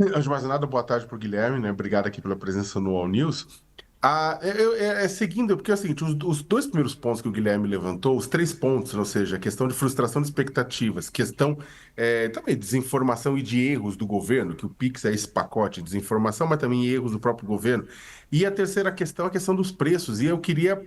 Antes de mais nada, boa tarde para o Guilherme, né? Obrigado aqui pela presença no All News. Seguindo, porque é o seguinte, os dois primeiros pontos que o Guilherme levantou, os três pontos, ou seja, a questão de frustração de expectativas, questão também de desinformação e de erros do governo, que o Pix é esse pacote de desinformação, mas também erros do próprio governo. E a terceira questão, a questão dos preços. E eu queria,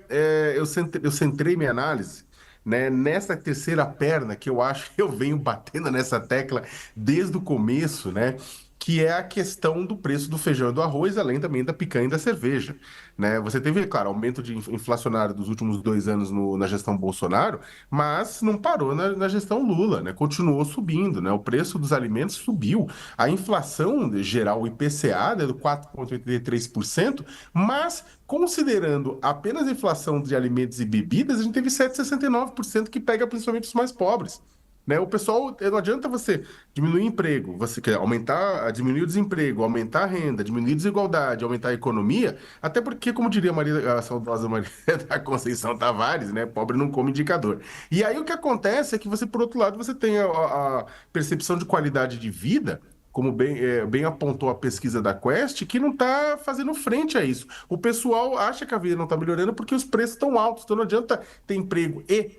eu centrei minha análise, né, nessa terceira perna que eu acho que eu venho batendo nessa tecla desde o começo, né? Que é a questão do preço do feijão e do arroz, além também da picanha e da cerveja, né? Você teve, claro, aumento de inflacionário dos últimos 2 anos na gestão Bolsonaro, mas não parou na gestão Lula, né? Continuou subindo, né? O preço dos alimentos subiu. A inflação geral, o IPCA, né, do 4,83%, mas considerando apenas a inflação de alimentos e bebidas, a gente teve 7,69% que pega principalmente os mais pobres. Né? O pessoal, não adianta você diminuir emprego, você quer aumentar, diminuir o desemprego, aumentar a renda, diminuir a desigualdade, aumentar a economia, até porque, como diria a saudosa Maria da Conceição Tavares, né, pobre não come indicador. E aí o que acontece é que você, por outro lado, você tem a percepção de qualidade de vida, como bem apontou a pesquisa da Quest, que não está fazendo frente a isso. O pessoal acha que a vida não está melhorando porque os preços estão altos, então não adianta ter emprego e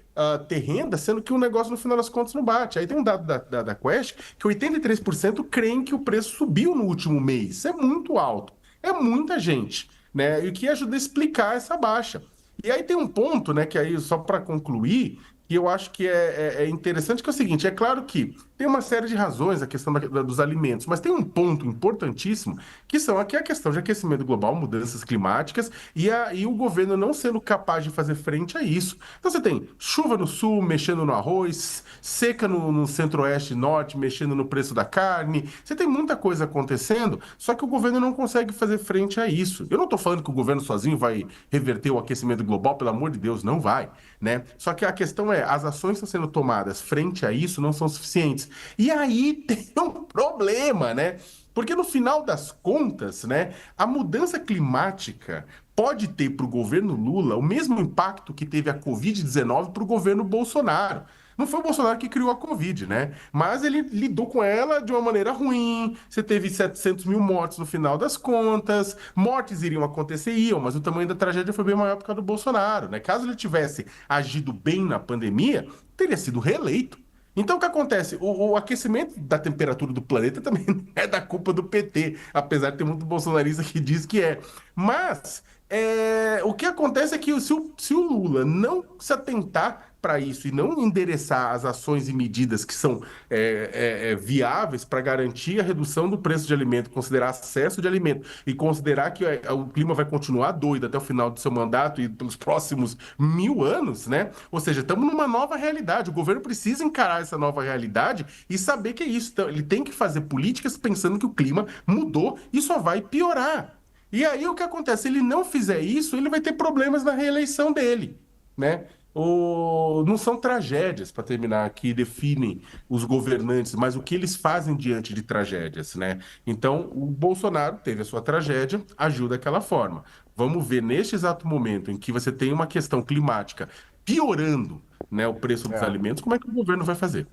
ter renda, sendo que o negócio no final das contas não bate. Aí tem um dado da Quest que 83% creem que o preço subiu no último mês. Isso é muito alto. É muita gente, né? E que ajuda a explicar essa baixa. E aí tem um ponto, né, que aí, só para concluir, que eu acho que é interessante, que é o seguinte, é claro que tem uma série de razões a questão dos alimentos, mas tem um ponto importantíssimo, que são aqui a questão de aquecimento global, mudanças climáticas, e o governo não sendo capaz de fazer frente a isso. Então você tem chuva no sul, mexendo no arroz, seca no centro-oeste e norte, mexendo no preço da carne, você tem muita coisa acontecendo, só que o governo não consegue fazer frente a isso. Eu não estou falando que o governo sozinho vai reverter o aquecimento global, pelo amor de Deus, não vai, né? Só que a questão é, as ações que estão sendo tomadas frente a isso não são suficientes. E aí tem um problema, né? Porque no final das contas, né, a mudança climática pode ter para o governo Lula o mesmo impacto que teve a Covid-19 para o governo Bolsonaro. Não foi o Bolsonaro que criou a Covid, né? Mas ele lidou com ela de uma maneira ruim. Você teve 700 mil mortes no final das contas. Mortes iriam acontecer, iam, mas o tamanho da tragédia foi bem maior por causa do Bolsonaro, né? Caso ele tivesse agido bem na pandemia, teria sido reeleito. Então, o que acontece? O aquecimento da temperatura do planeta também não é da culpa do PT, apesar de ter muito bolsonarista que diz que é. Mas o que acontece é que se o Lula não se atentar para isso e não endereçar as ações e medidas que são viáveis para garantir a redução do preço de alimento, considerar acesso de alimento e considerar que o clima vai continuar doido até o final do seu mandato e pelos próximos 1.000 anos, né? Ou seja, estamos numa nova realidade. O governo precisa encarar essa nova realidade e saber que é isso. Então, ele tem que fazer políticas pensando que o clima mudou e só vai piorar. E aí o que acontece? Se ele não fizer isso, ele vai ter problemas na reeleição dele, né? Não são tragédias, para terminar, que definem os governantes, mas o que eles fazem diante de tragédias, né? Então, o Bolsonaro teve a sua tragédia, ajuda daquela forma. Vamos ver, neste exato momento em que você tem uma questão climática piorando, né, o preço dos É. alimentos, como é que o governo vai fazer?